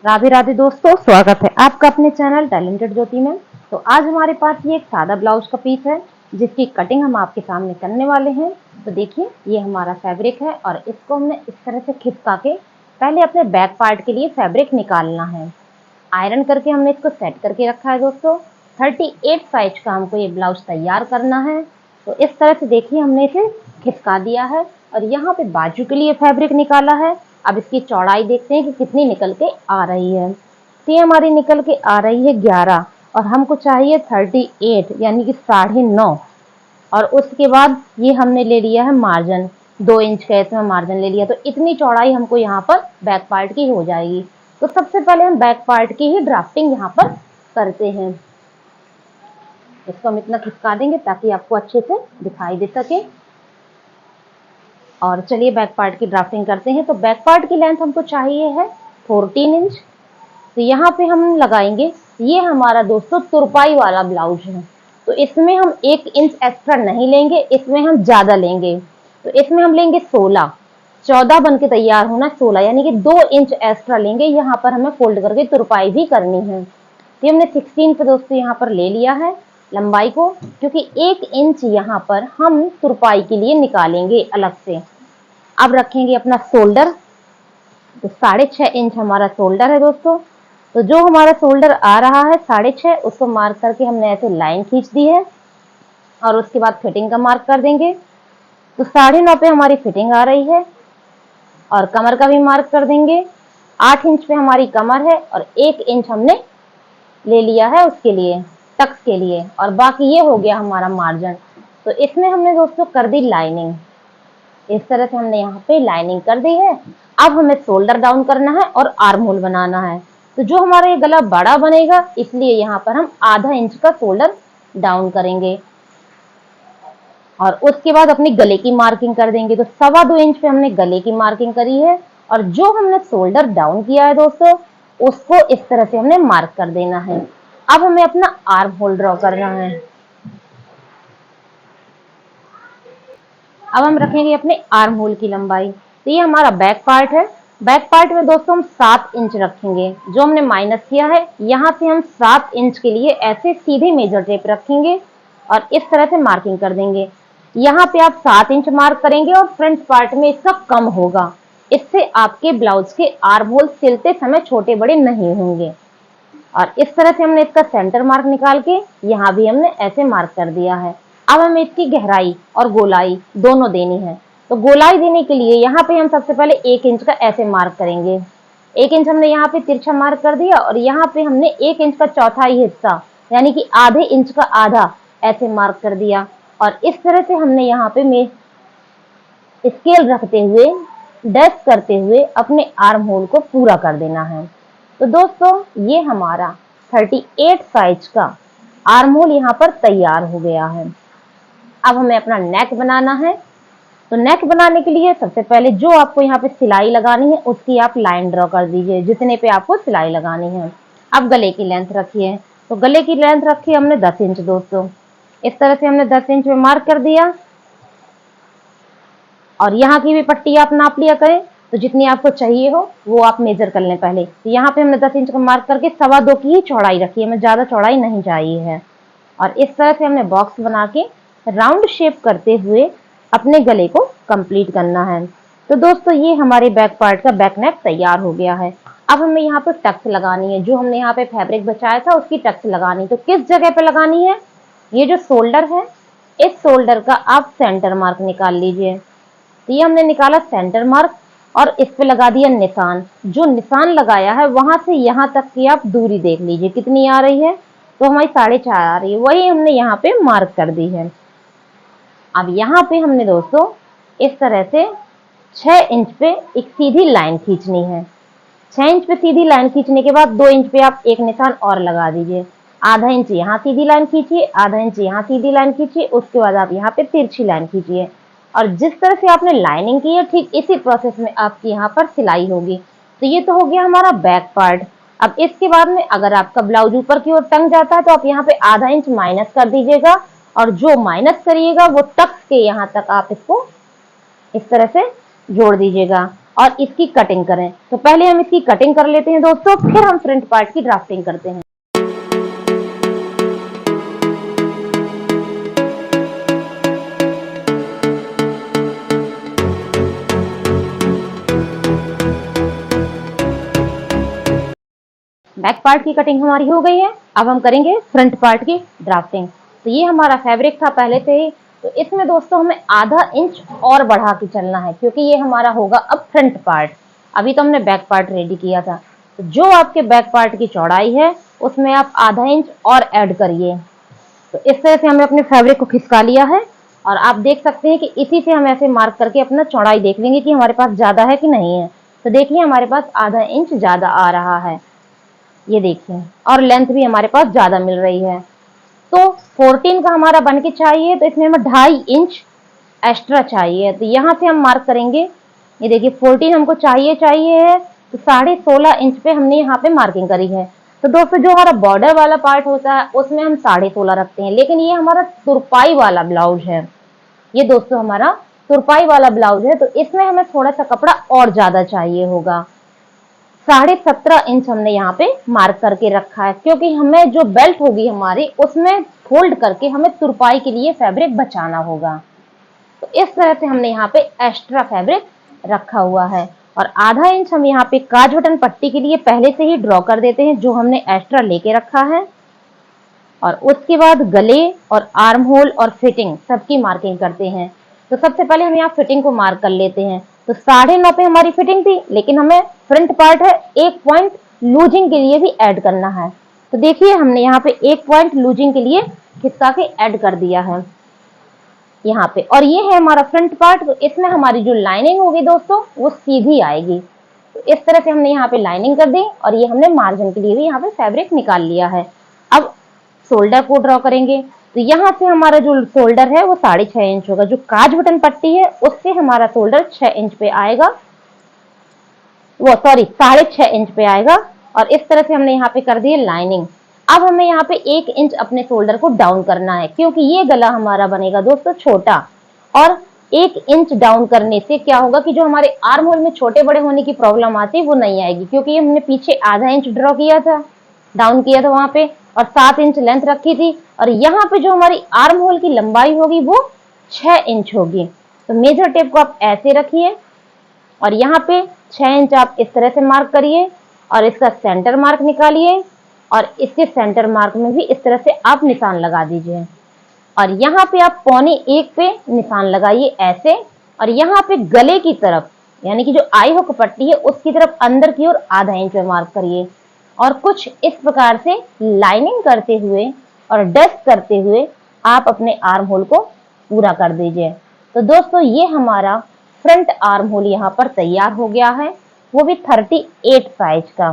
राधे राधे दोस्तों, स्वागत है आपका अपने चैनल टैलेंटेड ज्योति में। तो आज हमारे पास ये एक सादा ब्लाउज का पीस है जिसकी कटिंग हम आपके सामने करने वाले हैं। तो देखिए, ये हमारा फैब्रिक है और इसको हमने इस तरह से खिसका के पहले अपने बैक पार्ट के लिए फैब्रिक निकालना है। आयरन करके हमने इसको सेट करके रखा है दोस्तों। 38 साइज का हमको ये ब्लाउज तैयार करना है। तो इस तरह से देखिए, हमने इसे खिसका दिया है और यहाँ पे बाजू के लिए फैब्रिक निकाला है। अब इसकी चौड़ाई देखते हैं कि कितनी निकल के आ रही है। तो ये हमारी निकल के आ रही है 11 और हमको चाहिए 38 यानी कि 9.5। और उसके बाद ये हमने ले लिया है मार्जिन, 2 इंच का इसमें मार्जिन ले लिया। तो इतनी चौड़ाई हमको यहाँ पर बैक पार्ट की हो जाएगी। तो सबसे पहले हम बैक पार्ट की ही ड्राफ्टिंग यहाँ पर करते हैं। इसको हम इतना खिसका देंगे ताकि आपको अच्छे से दिखाई दे सके। और चलिए बैक पार्ट की ड्राफ्टिंग करते हैं। तो बैक पार्ट की लेंथ हमको चाहिए है 14 इंच। तो यहाँ पे हम लगाएंगे, ये हमारा दोस्तों तुरपाई वाला ब्लाउज है, तो इसमें हम 1 इंच एक्स्ट्रा नहीं लेंगे, इसमें हम ज्यादा लेंगे। तो इसमें हम लेंगे 16, 14 बन के तैयार होना 16 यानी कि 2 इंच एक्स्ट्रा लेंगे। यहाँ पर हमें फोल्ड करके तुरपाई भी करनी है। तो हमने 16 पे दोस्तों यहाँ पर ले लिया है लंबाई को, क्योंकि 1 इंच यहाँ पर हम तुरपाई के लिए निकालेंगे अलग से। अब रखेंगे अपना शोल्डर। तो 6.5 इंच हमारा शोल्डर है दोस्तों। तो जो हमारा शोल्डर आ रहा है 6.5, उसको मार्क करके हमने ऐसे लाइन खींच दी है और उसके बाद फिटिंग का मार्क कर देंगे। तो 9.5 पे हमारी फिटिंग आ रही है और कमर का भी मार्क कर देंगे। 8 इंच पे हमारी कमर है और 1 इंच हमने ले लिया है उसके लिए, टक्स के लिए, और बाकी ये हो गया हमारा मार्जिन। तो इसमें हमने दोस्तों कर दी लाइनिंग। इस तरह से हमने यहाँ पे लाइनिंग कर दी है। अब हमें शोल्डर डाउन करना है और आर्म होल बनाना है। तो जो हमारा ये गला बड़ा बनेगा, इसलिए यहाँ पर हम आधा इंच का शोल्डर डाउन करेंगे और उसके बाद अपनी गले की मार्किंग कर देंगे। तो 2.25 इंच पे हमने गले की मार्किंग करी है और जो हमने शोल्डर डाउन किया है दोस्तों, उसको इस तरह से हमने मार्क कर देना है। अब हमें अपना आर्म होल ड्रॉ करना है। अब हम रखेंगे अपने आर्म होल की लंबाई। तो ये हमारा बैक पार्ट है। बैक पार्ट में दोस्तों हम 7 इंच रखेंगे। जो हमने माइनस किया है, यहाँ से हम 7 इंच के लिए ऐसे सीधे मेजर टेप रखेंगे और इस तरह से मार्किंग कर देंगे। यहाँ पे आप 7 इंच मार्क करेंगे और फ्रंट पार्ट में इसका कम होगा। इससे आपके ब्लाउज के आर्म होल सिलते समय छोटे बड़े नहीं होंगे। और इस तरह से हमने इसका सेंटर मार्क निकाल के यहाँ भी हमने ऐसे मार्क कर दिया है। अब हमें इसकी गहराई और गोलाई दोनों देनी है। तो गोलाई देने के लिए यहाँ पे हम सबसे पहले 1 इंच का ऐसे मार्क करेंगे। 1 इंच हमने यहाँ पे तिरछा मार्क कर दिया और यहाँ पे हमने 1 इंच का चौथाई हिस्सा यानी कि आधे इंच का आधा ऐसे मार्क कर दिया। और इस तरह से हमने यहाँ पे स्केल रखते हुए, डैश करते हुए अपने आर्म होल को पूरा कर देना है। तो दोस्तों, ये हमारा 38 साइज का आर्म होल यहाँ पर तैयार हो गया है। अब हमें अपना नेक बनाना है। तो नेक बनाने के लिए सबसे पहले जो आपको यहाँ पे सिलाई लगानी है, उसकी आप लाइन ड्रॉ कर दीजिए जितने पे आपको सिलाई लगानी है। अब गले की लेंथ रखिए। तो गले की लेंथ रखी हमने 10 इंच दोस्तों। इस तरह से हमने 10 इंच में मार्क कर दिया और यहाँ की भी पट्टी आप नाप लिया करें। तो जितनी आपको चाहिए हो वो आप मेजर कर लें पहले। तो यहाँ पे हमने 10 इंच का मार्क करके 2.25 की ही चौड़ाई रखी है, हमें ज्यादा चौड़ाई नहीं चाहिए है। और इस तरह से हमने बॉक्स बना के राउंड शेप करते हुए अपने गले को कंप्लीट करना है। तो दोस्तों, ये हमारे बैक पार्ट का बैक नेक तैयार हो गया है। अब हमें यहाँ पे टक्स लगानी है। जो हमने यहाँ पे फैब्रिक बचाया था उसकी टक्स लगानी। तो किस जगह पे लगानी है? ये जो शोल्डर है, इस शोल्डर का आप सेंटर मार्क निकाल लीजिए। तो ये हमने निकाला सेंटर मार्क और इस पे लगा दिया निशान। जो निशान लगाया है वहां से यहाँ तक की आप दूरी देख लीजिए कितनी आ रही है। तो हमारी 4.5 आ रही है, वही हमने यहाँ पे मार्क कर दी है। अब यहाँ पे हमने दोस्तों इस तरह से 6 इंच पे एक सीधी लाइन खींचनी है। 6 इंच पे सीधी लाइन खींचने के बाद 2 इंच पे आप एक निशान और लगा दीजिए। आधा इंच यहाँ सीधी लाइन खींचिए, आधा इंच यहाँ सीधी लाइन खींचिए, उसके बाद आप यहाँ पे तिरछी लाइन खींचिए। और जिस तरह से आपने लाइनिंग की है, ठीक इसी प्रोसेस में आपकी यहाँ पर सिलाई होगी। तो ये तो हो गया हमारा बैक पार्ट। अब इसके बाद में अगर आपका ब्लाउज ऊपर की ओर टंग जाता है तो आप यहाँ पे आधा इंच माइनस कर दीजिएगा और जो माइनस करिएगा वो टक्स के यहाँ तक आप इसको इस तरह से जोड़ दीजिएगा। और इसकी कटिंग करें। तो पहले हम इसकी कटिंग कर लेते हैं दोस्तों, फिर हम फ्रंट पार्ट की ड्राफ्टिंग करते हैं। बैक पार्ट की कटिंग हमारी हो गई है, अब हम करेंगे फ्रंट पार्ट की ड्राफ्टिंग। तो ये हमारा फैब्रिक था पहले से ही, तो इसमें दोस्तों हमें आधा इंच और बढ़ा के चलना है, क्योंकि ये हमारा होगा अब फ्रंट पार्ट। अभी तो हमने बैक पार्ट रेडी किया था, तो जो आपके बैक पार्ट की चौड़ाई है उसमें आप आधा इंच और ऐड करिए। तो इस तरह से हमने अपने फैब्रिक को खिसका लिया है, और आप देख सकते हैं कि इसी से हम ऐसे मार्क करके अपना चौड़ाई देख लेंगे कि हमारे पास ज्यादा है कि नहीं है। तो देखिए हमारे पास आधा इंच ज्यादा आ रहा है, ये देखिए, और लेंथ भी हमारे पास ज्यादा मिल रही है। तो 14 का हमारा बन के चाहिए, तो इसमें हमें 2.5 इंच एक्स्ट्रा चाहिए। तो यहाँ से हम मार्क करेंगे, ये देखिए 14 हमको चाहिए है, तो 16.5 इंच पे हमने यहाँ पे मार्किंग करी है। तो दोस्तों जो हमारा बॉर्डर वाला पार्ट होता है उसमें हम 16.5 रखते हैं, लेकिन ये हमारा तुरपाई वाला ब्लाउज है, ये दोस्तों हमारा तुरपाई वाला ब्लाउज है, तो इसमें हमें थोड़ा सा कपड़ा और ज्यादा चाहिए होगा। 17.5 इंच हमने यहाँ पे मार्क करके रखा है, क्योंकि हमें जो बेल्ट होगी हमारी उसमें फोल्ड करके हमें तुरपाई के लिए फैब्रिक बचाना होगा। तो इस तरह से हमने यहाँ पे एक्स्ट्रा फैब्रिक रखा हुआ है, और आधा इंच हम यहाँ पे काज बटन पट्टी के लिए पहले से ही ड्रॉ कर देते हैं, जो हमने एक्स्ट्रा लेके रखा है। और उसके बाद गले और आर्म होल और फिटिंग सबकी मार्किंग करते हैं। तो सबसे पहले हम यहाँ फिटिंग को मार्क कर लेते हैं। तो 9.5 पे हमारी फिटिंग थी, लेकिन हमें फ्रंट पार्ट है 1 पॉइंट लूजिंग के लिए भी ऐड करना है। तो देखिए हमने यहाँ पे 1 पॉइंट लूजिंग के लिए खिसका के ऐड कर दिया है यहाँ पे, और ये है हमारा फ्रंट पार्ट। तो इसमें हमारी जो लाइनिंग होगी दोस्तों वो सीधी आएगी। तो इस तरह से हमने यहाँ पे लाइनिंग कर दी, और ये हमने मार्जिन के लिए भी यहाँ पे फैब्रिक निकाल लिया है। अब शोल्डर को ड्रॉ करेंगे। तो यहाँ से हमारा जो शोल्डर है वो 6.5 इंच होगा, जो काज बटन पट्टी है उससे हमारा शोल्डर 6 इंच पे आएगा, वो सॉरी 6.5 इंच पे आएगा। और इस तरह से हमने यहाँ पे कर दी लाइनिंग। अब हमें यहाँ पे 1 इंच अपने शोल्डर को डाउन करना है, क्योंकि ये गला हमारा बनेगा दोस्तों छोटा, और 1 इंच डाउन करने से क्या होगा कि जो हमारे आर्म होल में छोटे बड़े होने की प्रॉब्लम आती है वो नहीं आएगी, क्योंकि हमने पीछे आधा इंच ड्रॉ किया था, डाउन किया था वहां पे, और 7 इंच लेंथ रखी थी। और यहाँ पे जो हमारी आर्म होल की लंबाई होगी वो 6 इंच होगी। तो मेजर टेप को आप ऐसे रखिए, और यहाँ पे 6 इंच आप इस तरह से मार्क करिए, और इसका सेंटर मार्क निकालिए, और इसके सेंटर मार्क में भी इस तरह से आप निशान लगा दीजिए। और यहाँ पे आप 1.25 पे निशान लगाइए ऐसे, और यहाँ पे गले की तरफ यानी कि जो आई हुक पट्टी है उसकी तरफ अंदर की ओर आधा इंच पे मार्क करिए, और कुछ इस प्रकार से लाइनिंग करते हुए और डस्ट करते हुए आप अपने आर्म होल को पूरा कर दीजिए। तो दोस्तों ये हमारा फ्रंट आर्म होल यहाँ पर तैयार हो गया है, वो भी 38 साइज का।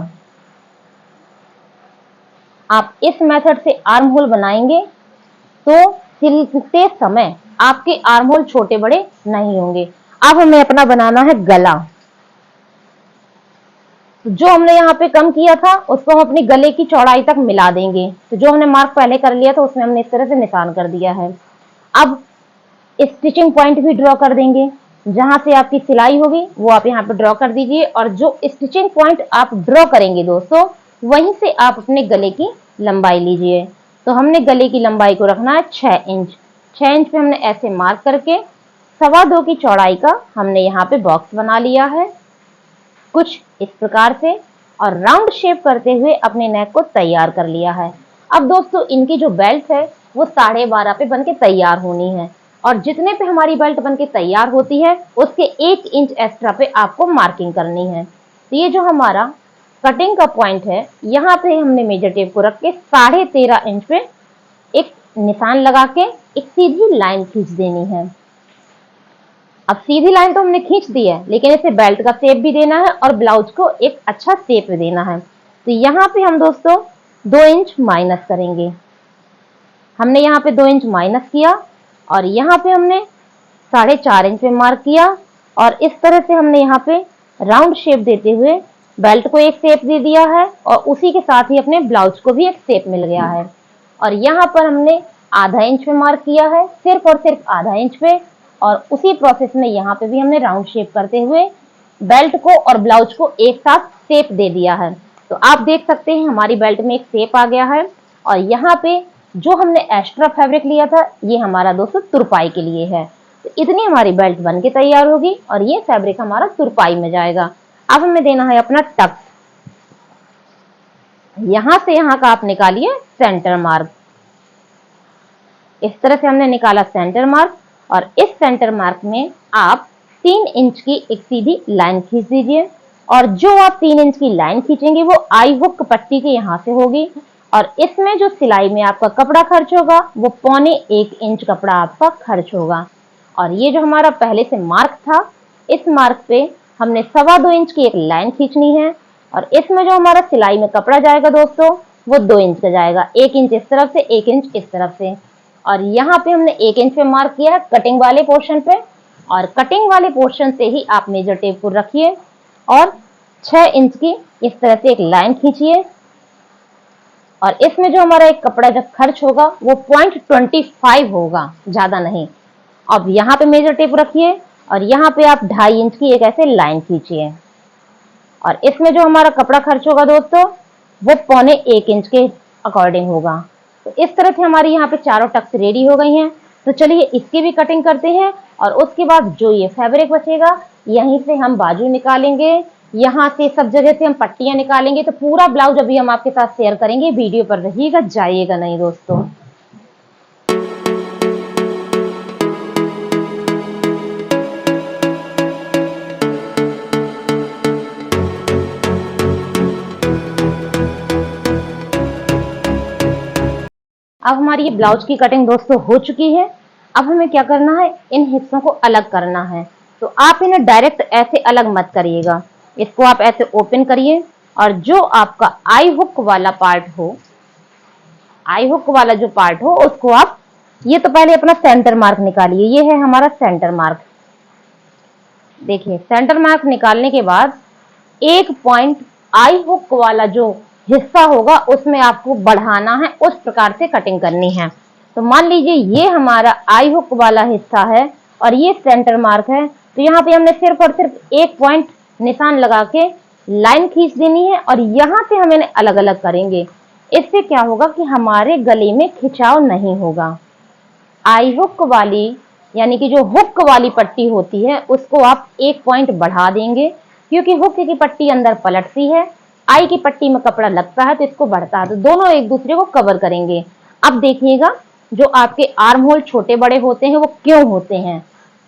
आप इस मेथड से आर्म होल बनाएंगे तो सिलते समय आपके आर्म होल छोटे बड़े नहीं होंगे। अब हमें अपना बनाना है गला। तो जो हमने यहाँ पे कम किया था उसको हम अपनी गले की चौड़ाई तक मिला देंगे। तो जो हमने मार्क पहले कर लिया था उसमें हमने इस तरह से निशान कर दिया है। अब स्टिचिंग पॉइंट भी ड्रॉ कर देंगे, जहां से आपकी सिलाई होगी वो आप यहाँ पे ड्रॉ कर दीजिए, और जो स्टिचिंग पॉइंट आप ड्रॉ करेंगे दोस्तों वहीं से आप अपने गले की लंबाई लीजिए। तो हमने गले की लंबाई को रखना है 6 इंच। 6 इंच पे हमने ऐसे मार्क करके 2.25 की चौड़ाई का हमने यहाँ पे बॉक्स बना लिया है कुछ इस प्रकार से, और राउंड शेप करते हुए अपने नेक को तैयार कर लिया है। अब दोस्तों इनकी जो बेल्ट है वो 12.5 पे बनके तैयार होनी है, और जितने पे हमारी बेल्ट बनके तैयार होती है उसके 1 इंच एक्स्ट्रा पे आपको मार्किंग करनी है। तो ये जो हमारा कटिंग का पॉइंट है यहाँ पे हमने मेजर टेप को रख के 13.5 इंच पे एक निशान लगा के एक सीधी लाइन खींच देनी है। अब सीधी लाइन तो हमने खींच दी है, लेकिन इसे बेल्ट का शेप भी देना है और ब्लाउज को एक अच्छा शेप देना है। तो यहाँ पे हम दोस्तों 2 इंच माइनस करेंगे। हमने यहाँ पे 2 इंच माइनस किया, और यहाँ पे हमने 4.5 इंच पे मार्क किया, और इस तरह से हमने यहाँ पे राउंड शेप देते हुए बेल्ट को एक शेप दे दिया है, और उसी के साथ ही अपने ब्लाउज को भी एक शेप मिल गया है। और यहाँ पर हमने आधा इंच पे मार्क किया है, सिर्फ और सिर्फ आधा इंच पे, और उसी प्रोसेस में यहाँ पे भी हमने राउंड शेप करते हुए बेल्ट को और ब्लाउज को एक साथ शेप दे दिया है। तो आप देख सकते हैं हमारी बेल्ट में एक शेप आ गया है। और यहाँ पे जो हमने एक्स्ट्रा फैब्रिक लिया था ये हमारा दोस्तों तुरपाई के लिए है। तो इतनी हमारी बेल्ट बन के तैयार होगी और ये फैब्रिक हमारा तुरपाई में जाएगा। अब हमें देना है अपना टक्स। यहां से यहां का आप निकालिए सेंटर मार्क। इस तरह से हमने निकाला सेंटर मार्क और इस सेंटर मार्क में आप 3 इंच की एक सीधी लाइन खींच दीजिए और जो आप 3 इंच की लाइन खींचेंगे वो आई हुक पट्टी के यहां से होगी और इसमें जो सिलाई में आपका कपड़ा खर्च होगा वो 1.25 इंच कपड़ा आपका खर्च होगा। और ये जो हमारा पहले से मार्क था इस मार्क पे हमने 2.25 इंच की एक लाइन खींचनी है और इसमें जो हमारा सिलाई में कपड़ा जाएगा दोस्तों वो 2 इंच का जाएगा, 1 इंच इस तरफ से 1 इंच इस तरफ से। और यहाँ पे हमने 1 इंच पे मार्क किया है कटिंग वाले पोर्शन पे और कटिंग वाले पोर्शन से ही आप मेजर टेप को रखिए और 6 इंच की इस तरह से एक लाइन खींचिए और इसमें जो हमारा एक कपड़ा जब खर्च होगा वो 0.25 होगा, ज्यादा नहीं। अब यहाँ पे मेजर टेप रखिए और यहाँ पे आप 2.5 इंच की एक ऐसे लाइन खींचिए और इसमें जो हमारा कपड़ा खर्च होगा दोस्तों वो 1.25 इंच के अकॉर्डिंग होगा। तो इस तरह से हमारी यहाँ पे चारों टक्स रेडी हो गई हैं। तो चलिए इसकी भी कटिंग करते हैं और उसके बाद जो ये फैब्रिक बचेगा यहीं से हम बाजू निकालेंगे, यहाँ से सब जगह से हम पट्टियां निकालेंगे। तो पूरा ब्लाउज अभी हम आपके साथ शेयर करेंगे, वीडियो पर रहिएगा, जाइएगा नहीं दोस्तों। अब हमारी ये ब्लाउज की कटिंग दोस्तों हो चुकी है। अब हमें क्या करना है, इन हिस्सों को अलग करना है। तो आप इन्हें डायरेक्ट ऐसे अलग मत करिएगा, इसको आप ऐसे ओपन करिए और जो आपका आई हुक वाला पार्ट हो, आई हुक वाला जो पार्ट हो उसको आप, ये तो पहले अपना सेंटर मार्क निकालिए। ये है हमारा सेंटर मार्क। देखिए सेंटर मार्क निकालने के बाद एक पॉइंट आई हुक वाला जो हिस्सा होगा उसमें आपको बढ़ाना है, उस प्रकार से कटिंग करनी है। तो मान लीजिए ये हमारा आई हुक वाला हिस्सा है और ये सेंटर मार्क है। तो यहाँ पे हमने सिर्फ और सिर्फ एक पॉइंट निशान लगा के लाइन खींच देनी है और यहाँ से हम इन्हें अलग अलग करेंगे। इससे क्या होगा कि हमारे गले में खिंचाव नहीं होगा। आई हुक वाली यानी कि जो हुक वाली पट्टी होती है उसको आप एक पॉइंट बढ़ा देंगे, क्योंकि हुक की पट्टी अंदर पलटती है, आई की पट्टी में कपड़ा लगता है तो इसको बढ़ता है। तो दोनों एक दूसरे को कवर करेंगे। अब देखिएगा जो आपके आर्म होल छोटे बड़े होते हैं वो क्यों होते हैं,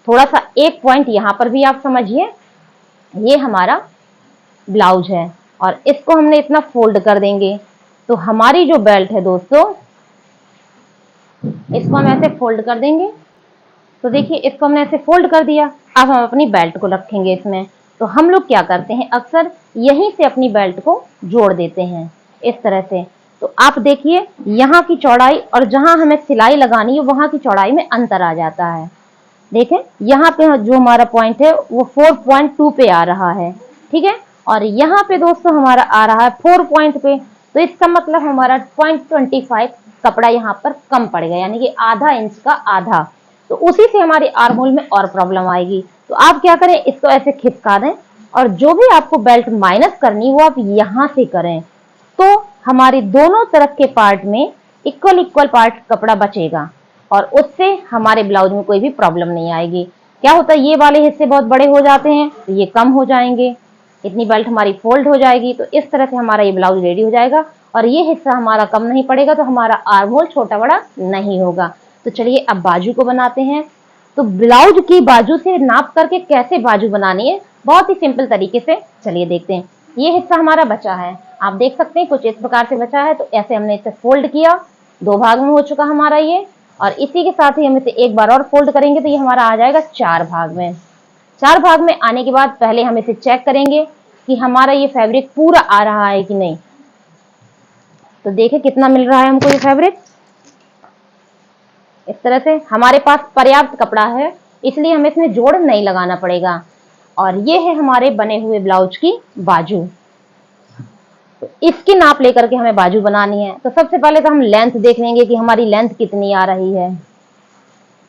थोड़ा सा एक पॉइंट यहाँ पर भी आप समझिए। ये हमारा ब्लाउज है और इसको हमने इतना फोल्ड कर देंगे। तो हमारी जो बेल्ट है दोस्तों इसको हम ऐसे फोल्ड कर देंगे। तो देखिए इसको हमने ऐसे फोल्ड कर दिया। अब हम अपनी बेल्ट को रखेंगे इसमें। तो हम लोग क्या करते हैं, अक्सर यहीं से अपनी बेल्ट को जोड़ देते हैं इस तरह से। तो आप देखिए यहाँ की चौड़ाई और जहां हमें सिलाई लगानी है वहां की चौड़ाई में अंतर आ जाता है। देखें यहाँ पे जो हमारा पॉइंट है वो 4.2 पे आ रहा है, ठीक है, और यहाँ पे दोस्तों हमारा आ रहा है 4 पॉइंट पे। तो इसका मतलब हमारा 0.25 कपड़ा यहाँ पर कम पड़ेगा, यानी कि आधा इंच का आधा। तो उसी से हमारी आर्म होल में और प्रॉब्लम आएगी। तो आप क्या करें, इसको ऐसे खिसका दें और जो भी आपको बेल्ट माइनस करनी वो आप यहाँ से करें। तो हमारे दोनों तरफ के पार्ट में इक्वल इक्वल पार्ट कपड़ा बचेगा और उससे हमारे ब्लाउज में कोई भी प्रॉब्लम नहीं आएगी। क्या होता है, ये वाले हिस्से बहुत बड़े हो जाते हैं तो ये कम हो जाएंगे, इतनी बेल्ट हमारी फोल्ड हो जाएगी। तो इस तरह से हमारा ये ब्लाउज रेडी हो जाएगा और ये हिस्सा हमारा कम नहीं पड़ेगा, तो हमारा आर्म होल छोटा बड़ा नहीं होगा। तो चलिए अब बाजू को बनाते हैं। तो ब्लाउज की बाजू से नाप करके कैसे बाजू बनानी है, बहुत ही सिंपल तरीके से चलिए देखते हैं। ये हिस्सा हमारा बचा है, आप देख सकते हैं कुछ इस प्रकार से बचा है। तो ऐसे हमने इसे फोल्ड किया, 2 भाग में हो चुका हमारा ये, और इसी के साथ ही हम इसे एक बार और फोल्ड करेंगे तो ये हमारा आ जाएगा 4 भाग में। 4 भाग में आने के बाद पहले हम इसे चेक करेंगे कि हमारा ये फैब्रिक पूरा आ रहा है कि नहीं। तो देखिए कितना मिल रहा है हमको ये फैब्रिक। इस तरह से हमारे पास पर्याप्त कपड़ा है, इसलिए हमें इसमें जोड़ नहीं लगाना पड़ेगा। और ये है हमारे बने हुए ब्लाउज की बाजू। तो इसकी नाप लेकर के हमें बाजू बनानी है। तो सबसे पहले तो हम लेंथ देख लेंगे कि हमारी लेंथ कितनी आ रही है।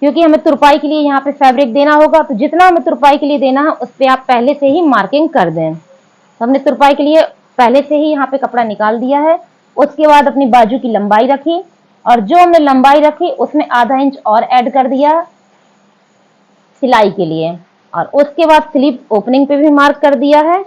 क्योंकि हमें तुरपाई के लिए यहाँ पे फैब्रिक देना होगा, तो जितना हमें तुरपाई के लिए देना है उस पर आप पहले से ही मार्किंग कर दें। तो हमने तुरपाई के लिए पहले से ही यहाँ पे कपड़ा निकाल दिया है। उसके बाद अपनी बाजू की लंबाई रखी और जो हमने लंबाई रखी उसमें आधा इंच और ऐड कर दिया सिलाई के लिए, और उसके बाद स्लीव ओपनिंग पे भी मार्क कर दिया है।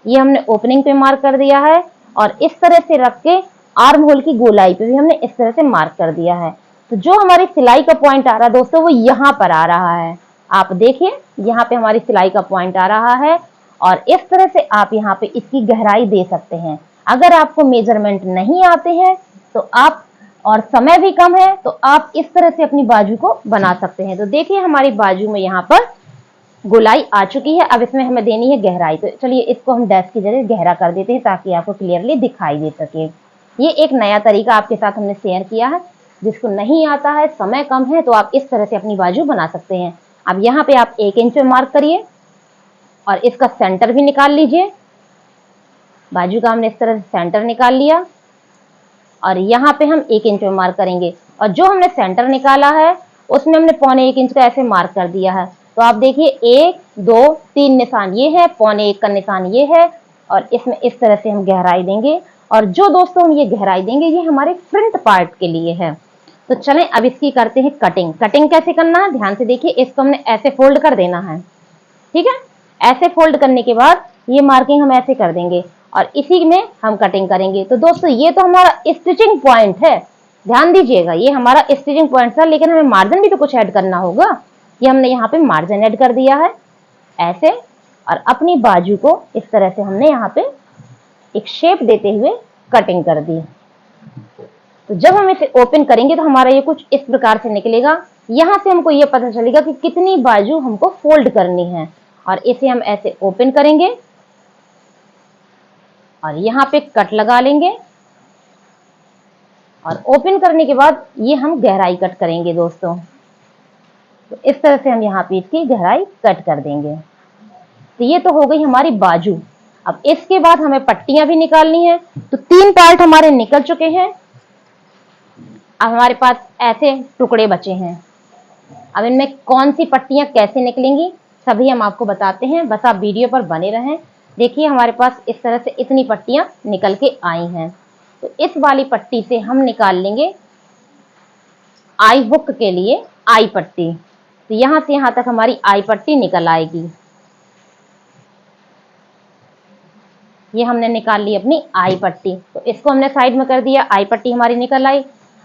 ये हमने ओपनिंग पे मार्क कर दिया है और इस तरह से रख के आर्म होल की गोलाई पे भी हमने इस तरह से मार्क कर दिया है। तो जो हमारी सिलाई का पॉइंट आ रहा है दोस्तों वो यहाँ पर आ रहा है। आप देखिए यहाँ पे हमारी सिलाई का पॉइंट आ रहा है और इस तरह से आप यहाँ पे इसकी गहराई दे सकते हैं। अगर आपको मेजरमेंट नहीं आते हैं तो आप, और समय भी कम है, तो आप इस तरह से अपनी बाजू को बना सकते हैं। तो देखिए हमारी बाजू में यहाँ पर गोलाई आ चुकी है। अब इसमें हमें देनी है गहराई। तो चलिए इसको हम डैश की जगह गहरा कर देते हैं ताकि आपको क्लियरली दिखाई दे सके। ये एक नया तरीका आपके साथ हमने शेयर किया है। जिसको नहीं आता है, समय कम है, तो आप इस तरह से अपनी बाजू बना सकते हैं। अब यहाँ पे आप 1 इंच पे मार्क करिए और इसका सेंटर भी निकाल लीजिए। बाजू का हमने इस तरह से सेंटर निकाल लिया और यहाँ पे हम 1 इंच पे मार्क करेंगे और जो हमने सेंटर निकाला है उसमें हमने 1.25 इंच का ऐसे मार्क कर दिया है। तो आप देखिए 1 2 3 निशान ये है, 1.25 का निशान ये है और इसमें इस तरह से हम गहराई देंगे। और जो दोस्तों हम ये गहराई देंगे ये हमारे फ्रंट पार्ट के लिए है। तो चलें अब इसकी करते हैं कटिंग। कटिंग कैसे करना है ध्यान से देखिए। इसको हमने ऐसे फोल्ड कर देना है, ठीक है। ऐसे फोल्ड करने के बाद ये मार्किंग हम ऐसे कर देंगे और इसी में हम कटिंग करेंगे। तो दोस्तों ये तो हमारा स्टिचिंग पॉइंट है, ध्यान दीजिएगा ये हमारा स्टिचिंग पॉइंट था, लेकिन हमें मार्जिन भी तो कुछ ऐड करना होगा। ये हमने यहाँ पे मार्जिन ऐड कर दिया है ऐसे, और अपनी बाजू को इस तरह से हमने यहाँ पे एक शेप देते हुए कटिंग कर दी। तो जब हम इसे ओपन करेंगे तो हमारा ये कुछ इस प्रकार से निकलेगा। यहाँ से हमको ये पता चलेगा कि कितनी बाजू हमको फोल्ड करनी है और इसे हम ऐसे ओपन करेंगे और यहाँ पे कट लगा लेंगे और ओपन करने के बाद ये हम गहराई कट करेंगे दोस्तों। तो इस तरह से हम यहाँ पे इसकी गहराई कट कर देंगे। तो ये तो हो गई हमारी बाजू। अब इसके बाद हमें पट्टियां भी निकालनी है। तो 3 पार्ट हमारे निकल चुके हैं। अब हमारे पास ऐसे टुकड़े बचे हैं। अब इनमें कौन सी पट्टियां कैसे निकलेंगी सभी हम आपको बताते हैं, बस आप वीडियो पर बने रहें। देखिए हमारे पास इस तरह से इतनी पट्टियां निकल के आई हैं। तो इस वाली पट्टी से हम निकाल लेंगे आई हुक के लिए आई पट्टी। तो यहां से यहां तक हमारी आई पट्टी निकल आएगी। ये हमने निकाल ली अपनी आई पट्टी। तो इसको हमने साइड में कर दिया, आई पट्टी हमारी निकल आई।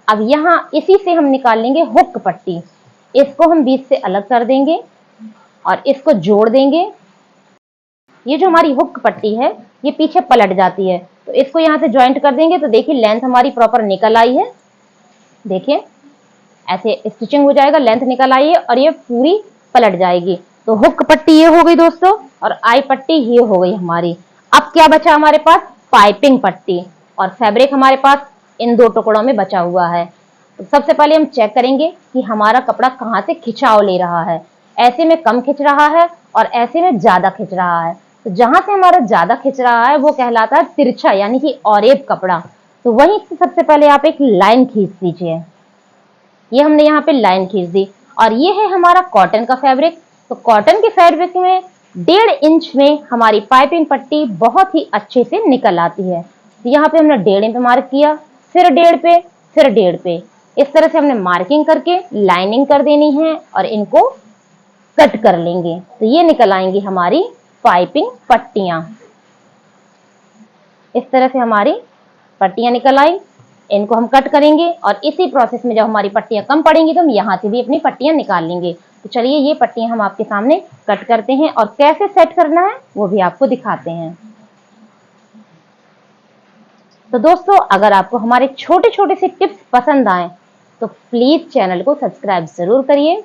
अब यहाँ इसी से हम निकाल लेंगे हुक पट्टी। इसको हम बीच से अलग कर देंगे और इसको जोड़ देंगे। ये जो हमारी हुक पट्टी है ये पीछे पलट जाती है, तो इसको यहाँ से ज्वाइंट कर देंगे। तो देखिए लेंथ हमारी प्रॉपर निकल आई है। देखिए ऐसे स्टिचिंग हो जाएगा, लेंथ निकल आई है और ये पूरी पलट जाएगी। तो हुक पट्टी ये हो गई दोस्तों और आई पट्टी ये हो गई हमारी। अब क्या बचा हमारे पास, पाइपिंग पट्टी, और फैब्रिक हमारे पास इन 2 टुकड़ों में बचा हुआ है। तो सबसे पहले हम चेक करेंगे कि हमारा कपड़ा कहाँ से खिंचाव ले रहा है। ऐसे में कम खिंच रहा है और ऐसे में ज्यादा खिंच रहा है। तो जहां से हमारा ज्यादा खिंच रहा है वो कहलाता है तिरछा यानी कि औरेब कपड़ा। तो वहीं से सबसे पहले आप एक लाइन खींच दीजिए। ये हमने यहाँ पे लाइन खींच दी और ये है हमारा कॉटन का फैब्रिक। तो कॉटन के फैब्रिक में 1.5 इंच में हमारी पाइपिंग पट्टी बहुत ही अच्छे से निकल आती है। तो यहाँ पे हमने 1.5 इंच पे मार्क किया, फिर 1.5 पे, फिर 1.5 पे। इस तरह से हमने मार्किंग करके लाइनिंग कर देनी है और इनको कट कर लेंगे। तो ये निकल आएंगी हमारी पाइपिंग पट्टियां। इस तरह से हमारी पट्टियां निकल आई। इनको हम कट करेंगे और इसी प्रोसेस में जब हमारी पट्टियां कम पड़ेंगी तो हम यहाँ से भी अपनी पट्टियां निकाल लेंगे। तो चलिए ये पट्टियां हम आपके सामने कट करते हैं और कैसे सेट करना है वो भी आपको दिखाते हैं। तो दोस्तों अगर आपको हमारे छोटे छोटे से टिप्स पसंद आए तो प्लीज चैनल को सब्सक्राइब जरूर करिए,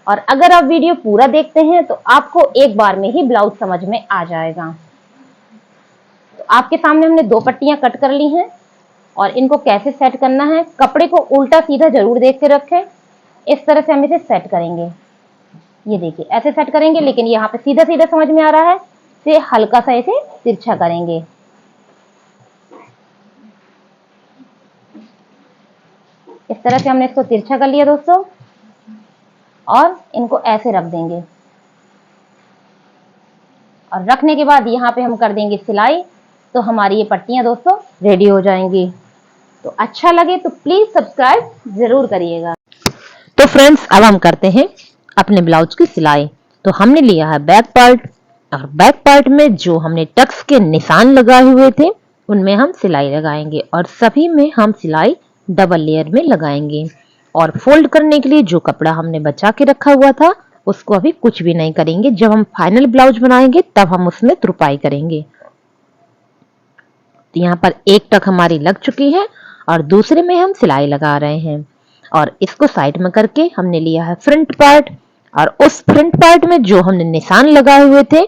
और अगर आप वीडियो पूरा देखते हैं तो आपको एक बार में ही ब्लाउज समझ में आ जाएगा। तो आपके सामने हमने 2 पट्टियां कट कर ली हैं और इनको कैसे सेट करना है, कपड़े को उल्टा सीधा जरूर देख के रखें। इस तरह से हम इसे सेट करेंगे। ये देखिए ऐसे सेट करेंगे, लेकिन यहाँ पे सीधा सीधा समझ में आ रहा है, इसे हल्का सा इसे तिरछा करेंगे। इस तरह से हमने इसको तिरछा कर लिया दोस्तों। और इनको ऐसे रख देंगे और रखने के बाद यहाँ पे हम कर देंगे सिलाई। तो हमारी ये पट्टियां दोस्तों रेडी हो जाएंगी। तो अच्छा लगे तो प्लीज सब्सक्राइब जरूर करिएगा। तो फ्रेंड्स अब हम करते हैं अपने ब्लाउज की सिलाई। तो हमने लिया है बैक पार्ट और बैक पार्ट में जो हमने टक्स के निशान लगाए हुए थे उनमें हम सिलाई लगाएंगे और सभी में हम सिलाई डबल लेयर में लगाएंगे। और फोल्ड करने के लिए जो कपड़ा हमने बचा के रखा हुआ था उसको अभी कुछ भी नहीं करेंगे। जब हम फाइनल ब्लाउज बनाएंगे तब हम उसमें तुरपाई करेंगे। तो यहाँ पर एक टक हमारी लग चुकी है और दूसरे में हम सिलाई लगा रहे हैं और इसको साइड में करके हमने लिया है फ्रंट पार्ट और उस फ्रंट पार्ट में जो हमने निशान लगाए हुए थे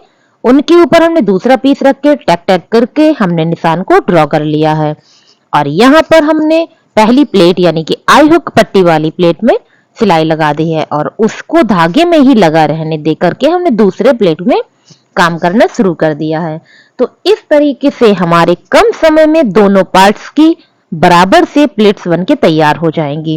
उनके ऊपर हमने दूसरा पीस रख के टैक टैक करके हमने निशान को ड्रॉ कर लिया है। और यहाँ पर हमने पहली प्लेट यानी कि आई हुक पट्टी वाली प्लेट में सिलाई लगा दी है और उसको धागे में ही लगा रहने दे करके हमने दूसरे प्लेट में काम करना शुरू कर दिया है। तो इस तरीके से हमारे कम समय में दोनों पार्ट्स की बराबर से प्लेट्स बनके तैयार हो जाएंगी।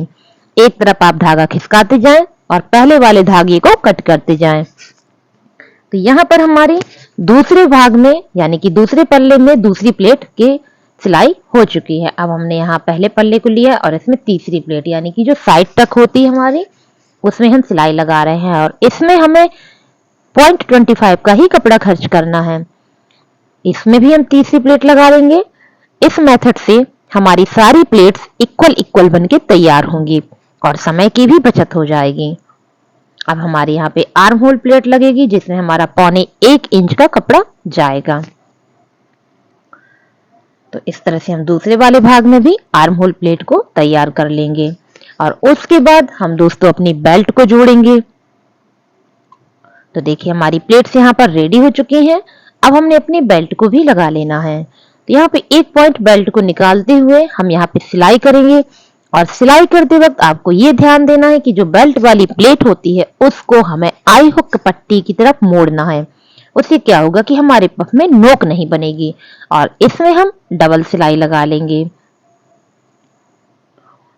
एक तरफ आप धागा खिसकाते जाएं और पहले वाले धागे को कट करते जाएं। तो यहाँ पर हमारे दूसरे भाग में यानी कि दूसरे पल्ले में दूसरी प्लेट के सिलाई हो चुकी है। अब हमने यहाँ पहले पल्ले को लिया और इसमें तीसरी प्लेट यानी कि जो साइड तक होती है हमारी उसमें हम सिलाई लगा रहे हैं और इसमें हमें 0.25 का ही कपड़ा खर्च करना है। इसमें भी हम तीसरी प्लेट लगा देंगे। इस मेथड से हमारी सारी प्लेट्स इक्वल इक्वल बनके तैयार होंगी और समय की भी बचत हो जाएगी। अब हमारे यहाँ पे आर्म होल प्लेट लगेगी जिसमें हमारा 1.25 इंच का कपड़ा जाएगा। तो इस तरह से हम दूसरे वाले भाग में भी आर्म होल प्लेट को तैयार कर लेंगे और उसके बाद हम दोस्तों अपनी बेल्ट को जोड़ेंगे। तो देखिए हमारी प्लेट्स यहाँ पर रेडी हो चुकी हैं। अब हमने अपनी बेल्ट को भी लगा लेना है। तो यहाँ पे एक पॉइंट बेल्ट को निकालते हुए हम यहाँ पे सिलाई करेंगे और सिलाई करते वक्त आपको ये ध्यान देना है कि जो बेल्ट वाली प्लेट होती है उसको हमें आई हुक पट्टी की तरफ मोड़ना है। उससे क्या होगा कि हमारे पफ में नोक नहीं बनेगी और इसमें हम डबल सिलाई लगा लेंगे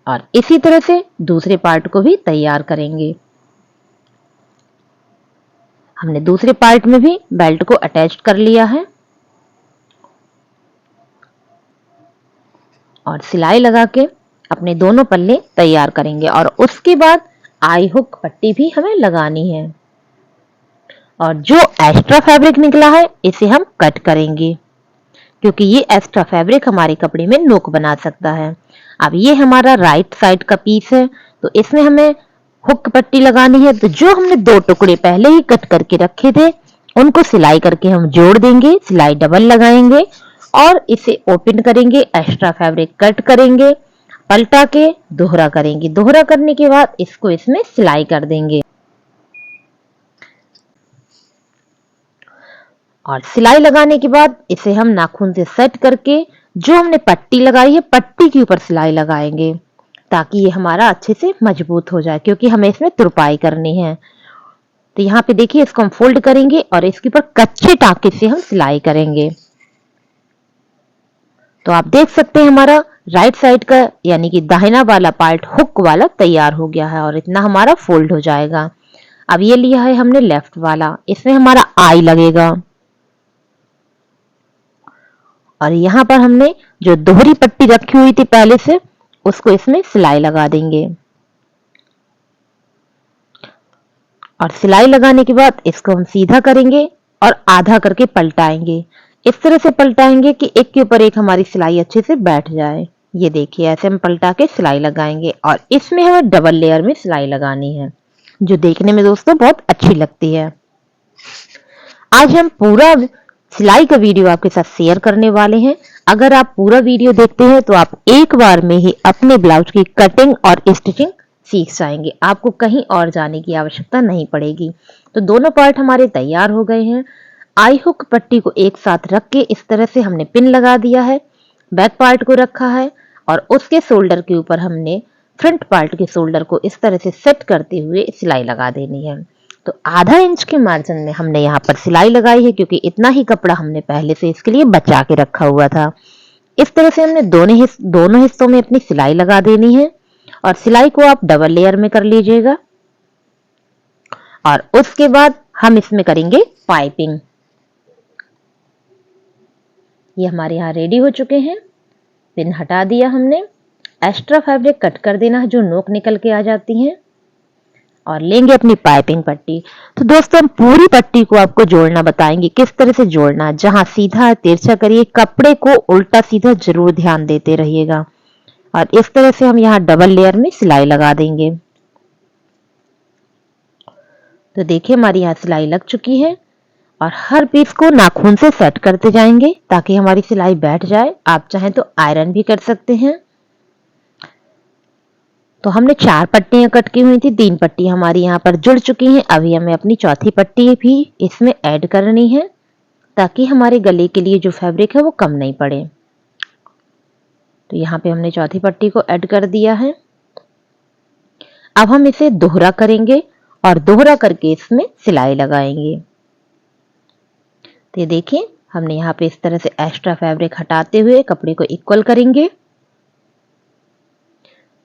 और इसी तरह से दूसरे पार्ट को भी तैयार करेंगे। हमने दूसरे पार्ट में भी बेल्ट को अटैच कर लिया है और सिलाई लगा के अपने दोनों पल्ले तैयार करेंगे और उसके बाद आई हुक पट्टी भी हमें लगानी है और जो एक्स्ट्रा फैब्रिक निकला है इसे हम कट करेंगे क्योंकि ये एक्स्ट्रा फैब्रिक हमारे कपड़े में नोक बना सकता है। अब ये हमारा राइट साइड का पीस है तो इसमें हमें हुक पट्टी लगानी है। तो जो हमने 2 टुकड़े पहले ही कट करके रखे थे उनको सिलाई करके हम जोड़ देंगे, सिलाई डबल लगाएंगे और इसे ओपन करेंगे, एक्स्ट्रा फैब्रिक कट करेंगे, पलटा के दोहरा करेंगे। दोहरा करने के बाद इसको इसमें सिलाई कर देंगे और सिलाई लगाने के बाद इसे हम नाखून से सेट करके जो हमने पट्टी लगाई है पट्टी के ऊपर सिलाई लगाएंगे ताकि ये हमारा अच्छे से मजबूत हो जाए क्योंकि हमें इसमें तुरपाई करनी है। तो यहाँ पे देखिए इसको हम फोल्ड करेंगे और इसके ऊपर कच्चे टाके से हम सिलाई करेंगे। तो आप देख सकते हैं हमारा राइट साइड का यानी कि दाहिना वाला पार्ट हुक वाला तैयार हो गया है और इतना हमारा फोल्ड हो जाएगा। अब ये लिया है हमने लेफ्ट वाला, इसमें हमारा आई लगेगा और यहाँ पर हमने जो दोहरी पट्टी रखी हुई थी पहले से उसको इसमें सिलाई लगा देंगे और सिलाई लगाने के बाद इसको हम सीधा करेंगे और आधा करके पलटाएंगे। इस तरह से पलटाएंगे कि एक के ऊपर एक हमारी सिलाई अच्छे से बैठ जाए। ये देखिए ऐसे हम पलटा के सिलाई लगाएंगे और इसमें हमें डबल लेयर में सिलाई लगानी है जो देखने में दोस्तों बहुत अच्छी लगती है। आज हम पूरा सिलाई का वीडियो आपके साथ शेयर करने वाले हैं। अगर आप पूरा वीडियो देखते हैं तो आप एक बार में ही अपने ब्लाउज की कटिंग और स्टिचिंग सीख जाएंगे, आपको कहीं और जाने की आवश्यकता नहीं पड़ेगी। तो दोनों पार्ट हमारे तैयार हो गए हैं। आई हुक पट्टी को एक साथ रख के इस तरह से हमने पिन लगा दिया है, बैक पार्ट को रखा है और उसके शोल्डर के ऊपर हमने फ्रंट पार्ट के शोल्डर को इस तरह से सेट करते हुए सिलाई लगा देनी है। तो आधा इंच के मार्जिन में हमने यहाँ पर सिलाई लगाई है क्योंकि इतना ही कपड़ा हमने पहले से इसके लिए बचा के रखा हुआ था। इस तरह से हमने दोनों हिस्सों में अपनी सिलाई लगा देनी है और सिलाई को आप डबल लेयर में कर लीजिएगा। और उसके बाद हम इसमें करेंगे पाइपिंग। ये हमारे यहाँ रेडी हो चुके हैं। पिन हटा दिया हमने। एक्स्ट्रा फैब्रिक कट कर देना है जो नोक निकल के आ जाती हैं, और लेंगे अपनी पाइपिंग पट्टी। तो दोस्तों हम पूरी पट्टी को आपको जोड़ना बताएंगे, किस तरह से जोड़ना है। जहां सीधा है तिरछा करिए, कपड़े को उल्टा सीधा जरूर ध्यान देते रहिएगा। और इस तरह से हम यहाँ डबल लेयर में सिलाई लगा देंगे। तो देखिए हमारी यहाँ सिलाई लग चुकी है, और हर पीस को नाखून से सेट करते जाएंगे ताकि हमारी सिलाई बैठ जाए। आप चाहें तो आयरन भी कर सकते हैं। तो हमने 4 पट्टियां कट की हुई थी, 3 पट्टी हमारी यहाँ पर जुड़ चुकी हैं। अभी हमें अपनी चौथी पट्टी भी इसमें ऐड करनी है ताकि हमारे गले के लिए जो फैब्रिक है वो कम नहीं पड़े। तो यहाँ पे हमने चौथी पट्टी को ऐड कर दिया है। अब हम इसे दोहरा करेंगे और दोहरा करके इसमें सिलाई लगाएंगे। तो ये देखिए हमने यहाँ पे इस तरह से एक्स्ट्रा फैब्रिक हटाते हुए कपड़े को इक्वल करेंगे,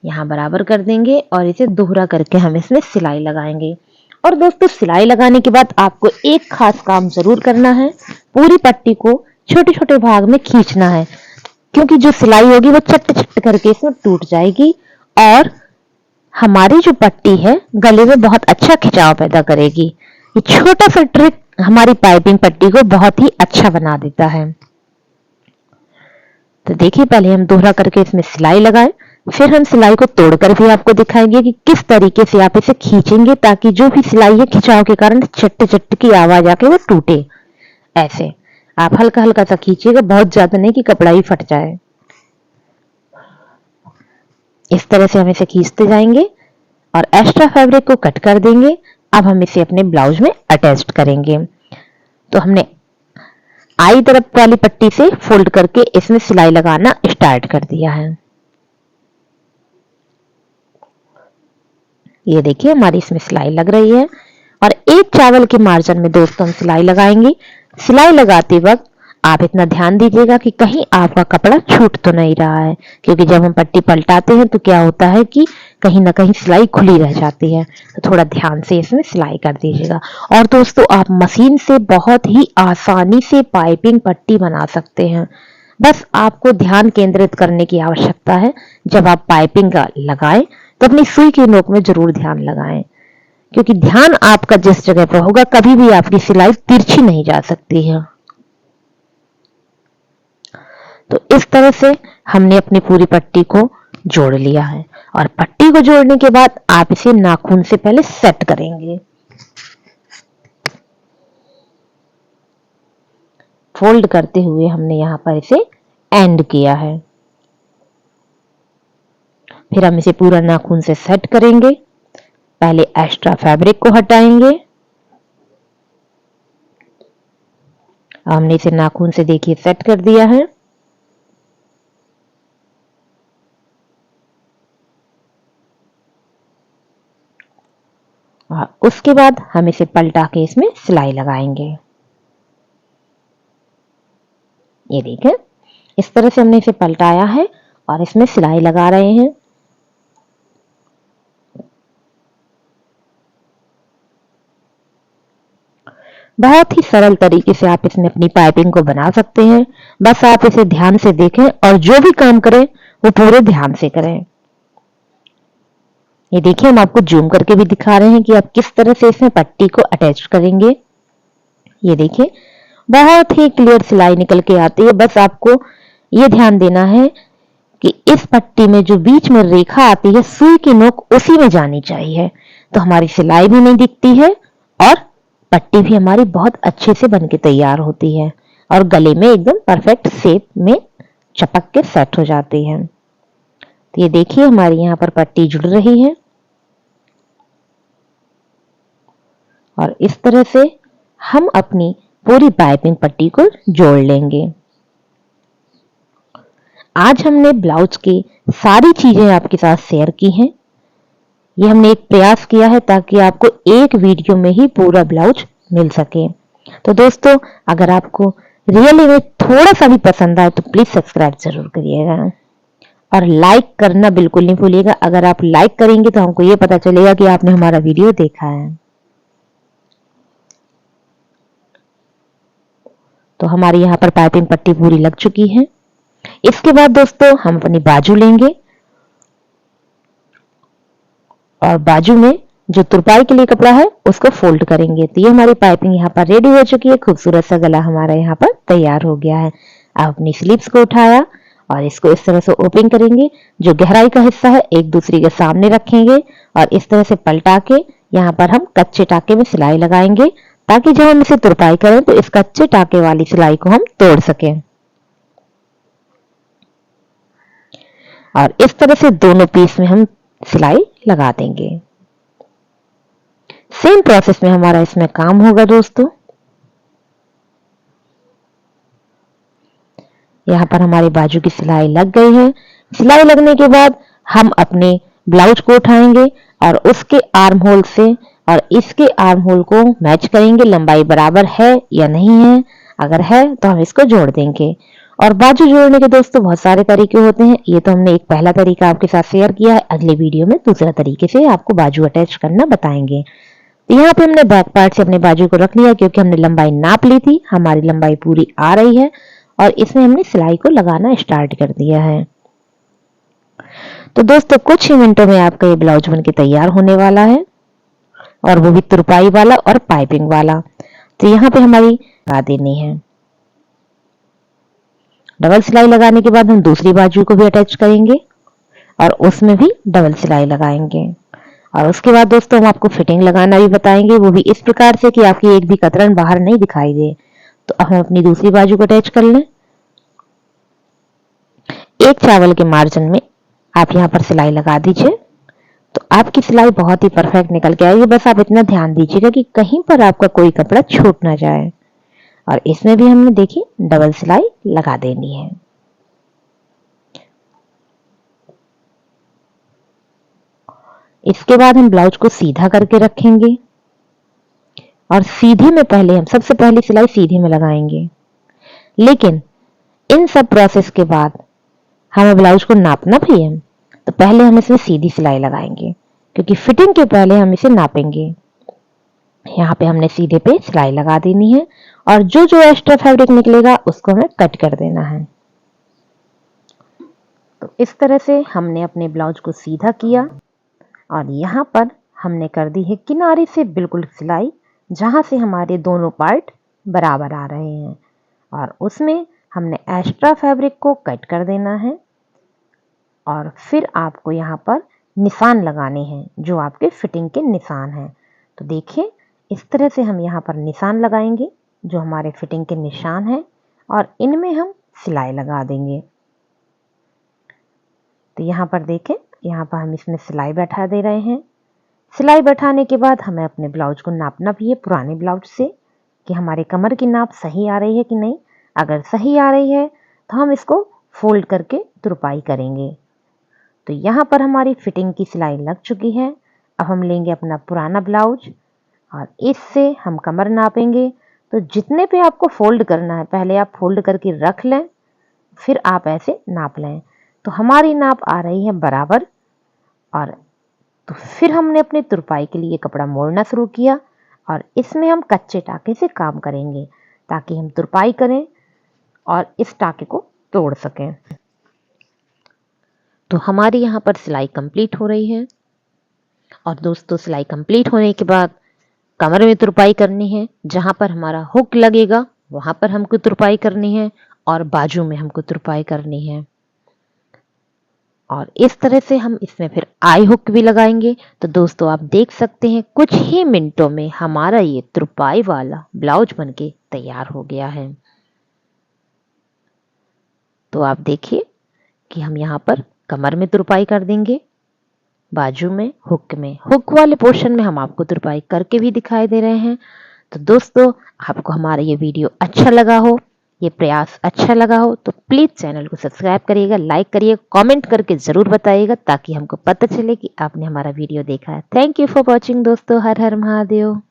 यहाँ बराबर कर देंगे और इसे दोहरा करके हम इसमें सिलाई लगाएंगे। और दोस्तों सिलाई लगाने के बाद आपको एक खास काम जरूर करना है, पूरी पट्टी को छोटे छोटे भाग में खींचना है, क्योंकि जो सिलाई होगी वो चट चट करके इसमें टूट जाएगी और हमारी जो पट्टी है गले में बहुत अच्छा खिंचाव पैदा करेगी। ये छोटा सा ट्रिक हमारी पाइपिंग पट्टी को बहुत ही अच्छा बना देता है। तो देखिए पहले हम दोहरा करके इसमें सिलाई लगाए, फिर हम सिलाई को तोड़कर भी आपको दिखाएंगे कि किस तरीके से आप इसे खींचेंगे ताकि जो भी सिलाई है खिंचाव के कारण चट चट की आवाज आके वो टूटे। ऐसे आप हल्का हल्का सा खींचिएगा, बहुत ज्यादा नहीं कि कपड़ा ही फट जाए। इस तरह से हम इसे खींचते जाएंगे और एक्स्ट्रा फैब्रिक को कट कर देंगे। अब हम इसे अपने ब्लाउज में अटैच करेंगे। तो हमने आई तरफ वाली पट्टी से फोल्ड करके इसमें सिलाई लगाना स्टार्ट कर दिया है। ये देखिए हमारी इसमें सिलाई लग रही है, और एक चावल के मार्जिन में दोस्तों हम सिलाई लगाएंगे। सिलाई लगाते वक्त आप इतना ध्यान दीजिएगा कि कहीं आपका कपड़ा छूट तो नहीं रहा है, क्योंकि जब हम पट्टी पलटाते हैं तो क्या होता है कि कहीं ना कहीं सिलाई खुली रह जाती है। तो थोड़ा ध्यान से इसमें सिलाई कर दीजिएगा। और दोस्तों आप मशीन से बहुत ही आसानी से पाइपिंग पट्टी बना सकते हैं। बस आपको ध्यान केंद्रित करने की आवश्यकता है। जब आप पाइपिंग लगाएं तो अपनी सुई की नोक में जरूर ध्यान लगाएं, क्योंकि ध्यान आपका जिस जगह पर होगा कभी भी आपकी सिलाई तिरछी नहीं जा सकती है। तो इस तरह से हमने अपनी पूरी पट्टी को जोड़ लिया है, और पट्टी को जोड़ने के बाद आप इसे नाखून से पहले सेट करेंगे। फोल्ड करते हुए हमने यहां पर इसे एंड किया है। फिर हम इसे पूरा नाखून से सेट करेंगे। पहले एक्स्ट्रा फैब्रिक को हटाएंगे। हमने इसे नाखून से देखिए सेट कर दिया है। और उसके बाद हम इसे पलटा के इसमें सिलाई लगाएंगे। ये देखें इस तरह से हमने इसे पलटाया है और इसमें सिलाई लगा रहे हैं। बहुत ही सरल तरीके से आप इसमें अपनी पाइपिंग को बना सकते हैं। बस आप इसे ध्यान से देखें और जो भी काम करें वो पूरे ध्यान से करें। ये देखिए हम आपको जूम करके भी दिखा रहे हैं कि आप किस तरह से इसमें पट्टी को अटैच करेंगे। ये देखिए बहुत ही क्लियर सिलाई निकल के आती है। बस आपको ये ध्यान देना है कि इस पट्टी में जो बीच में रेखा आती है सुई की नोक उसी में जानी चाहिए, तो हमारी सिलाई भी नहीं दिखती है और पट्टी भी हमारी बहुत अच्छे से बनके तैयार होती है और गले में एकदम परफेक्ट शेप में चपक के सेट हो जाती है। तो ये देखिए हमारी यहाँ पर पट्टी जुड़ रही है और इस तरह से हम अपनी पूरी पाइपिंग पट्टी को जोड़ लेंगे। आज हमने ब्लाउज की सारी चीजें आपके साथ शेयर की हैं। ये हमने एक प्रयास किया है ताकि आपको एक वीडियो में ही पूरा ब्लाउज मिल सके। तो दोस्तों अगर आपको रियली में थोड़ा सा भी पसंद आए तो प्लीज सब्सक्राइब जरूर करिएगा और लाइक करना बिल्कुल नहीं भूलिएगा। अगर आप लाइक करेंगे तो हमको ये पता चलेगा कि आपने हमारा वीडियो देखा है। तो हमारी यहाँ पर पाइपिंग पट्टी पूरी लग चुकी है। इसके बाद दोस्तों हम अपनी बाजू लेंगे और बाजू में जो तुरपाई के लिए कपड़ा है उसको फोल्ड करेंगे। तो ये हमारी पाइपिंग यहाँ पर रेडी हो चुकी है। खूबसूरत सा गला हमारा यहाँ पर तैयार हो गया है। अब अपनी स्लीव्स को उठाया और इसको इस तरह से ओपन करेंगे। जो गहराई का हिस्सा है एक दूसरे के सामने रखेंगे और इस तरह से पलटा के यहाँ पर हम कच्चे टाके में सिलाई लगाएंगे, ताकि जब हम इसे तुरपाई करें तो इस कच्चे टाके वाली सिलाई को हम तोड़ सकें। और इस तरह से दोनों पीस में हम सिलाई लगा देंगे। सेम प्रोसेस में हमारा इसमें काम होगा दोस्तों। यहाँ पर हमारी बाजू की सिलाई लग गई है। सिलाई लगने के बाद हम अपने ब्लाउज को उठाएंगे और उसके आर्म होल से और इसके आर्म होल को मैच करेंगे, लंबाई बराबर है या नहीं है। अगर है तो हम इसको जोड़ देंगे। और बाजू जोड़ने के दोस्तों बहुत सारे तरीके होते हैं। ये तो हमने एक पहला तरीका आपके साथ शेयर किया है। अगले वीडियो में दूसरा तरीके से आपको बाजू अटैच करना बताएंगे। तो यहाँ पे हमने बैक पार्ट से अपने बाजू को रख लिया, क्योंकि हमने लंबाई नाप ली थी, हमारी लंबाई पूरी आ रही है और इसमें हमने सिलाई को लगाना स्टार्ट कर दिया है। तो दोस्तों कुछ ही मिनटों में आपका ये ब्लाउज बनके तैयार होने वाला है, और वो भी तुरपाई वाला और पाइपिंग वाला। तो यहाँ पे हमारी लगा देनी है। डबल सिलाई लगाने के बाद हम दूसरी बाजू को भी अटैच करेंगे और उसमें भी डबल सिलाई लगाएंगे। और उसके बाद दोस्तों हम आपको फिटिंग लगाना भी बताएंगे, वो भी इस प्रकार से कि आपकी एक भी कतरन बाहर नहीं दिखाई दे। तो अब हम अपनी दूसरी बाजू को अटैच कर लें। एक चावल के मार्जिन में आप यहाँ पर सिलाई लगा दीजिए, तो आपकी सिलाई बहुत ही परफेक्ट निकल के आएगी। बस आप इतना ध्यान दीजिएगा कि कहीं पर आपका कोई कपड़ा छूट ना जाए। और इसमें भी हमने देखी डबल सिलाई लगा देनी है। इसके बाद हम ब्लाउज को सीधा करके रखेंगे और सीधे में पहले हम सबसे पहली सिलाई सीधे में लगाएंगे। लेकिन इन सब प्रोसेस के बाद हमें ब्लाउज को नापना भी है, तो पहले हम इसमें सीधी सिलाई लगाएंगे, क्योंकि फिटिंग के पहले हम इसे नापेंगे। यहाँ पे हमने सीधे पे सिलाई लगा देनी है और जो जो एक्स्ट्रा फैब्रिक निकलेगा उसको हमें कट कर देना है। तो इस तरह से हमने अपने ब्लाउज को सीधा किया और यहाँ पर हमने कर दी है किनारे से बिल्कुल सिलाई, जहां से हमारे दोनों पार्ट बराबर आ रहे हैं, और उसमें हमने एक्स्ट्रा फैब्रिक को कट कर देना है। और फिर आपको यहाँ पर निशान लगाने हैं, जो आपके फिटिंग के निशान हैं। तो देखिए इस तरह से हम यहाँ पर निशान लगाएंगे, जो हमारे फिटिंग के निशान हैं, और इनमें हम सिलाई लगा देंगे। तो यहाँ पर देखें, यहाँ पर हम इसमें सिलाई बैठा दे रहे हैं। सिलाई बैठाने के बाद हमें अपने ब्लाउज को नापना भी है पुराने ब्लाउज से, कि हमारे कमर की नाप सही आ रही है कि नहीं। अगर सही आ रही है तो हम इसको फोल्ड करके तुरपाई करेंगे। तो यहाँ पर हमारी फिटिंग की सिलाई लग चुकी है। अब हम लेंगे अपना पुराना ब्लाउज और इससे हम कमर नापेंगे। तो जितने पे आपको फोल्ड करना है पहले आप फोल्ड करके रख लें, फिर आप ऐसे नाप लें। तो हमारी नाप आ रही है बराबर। और तो फिर हमने अपने तुरपाई के लिए कपड़ा मोड़ना शुरू किया और इसमें हम कच्चे टाके से काम करेंगे, ताकि हम तुरपाई करें और इस टाके को तोड़ सकें। तो हमारी यहाँ पर सिलाई कंप्लीट हो रही है। और दोस्तों सिलाई कंप्लीट होने के बाद कमर में तुरपाई करनी है, जहां पर हमारा हुक लगेगा वहां पर हमको तुरपाई करनी है और बाजू में हमको तुरपाई करनी है। और इस तरह से हम इसमें फिर आई हुक भी लगाएंगे। तो दोस्तों आप देख सकते हैं कुछ ही मिनटों में हमारा ये तुरपाई वाला ब्लाउज बनके तैयार हो गया है। तो आप देखिए कि हम यहाँ पर कमर में तुरपाई कर देंगे, बाजू में, हुक वाले पोर्शन में हम आपको तुरपाई करके भी दिखाई दे रहे हैं। तो दोस्तों आपको हमारा ये वीडियो अच्छा लगा हो, ये प्रयास अच्छा लगा हो, तो प्लीज चैनल को सब्सक्राइब करिएगा, लाइक करिएगा, कमेंट करके जरूर बताइएगा, ताकि हमको पता चले कि आपने हमारा वीडियो देखा है। थैंक यू फॉर वॉचिंग दोस्तों। हर हर महादेव।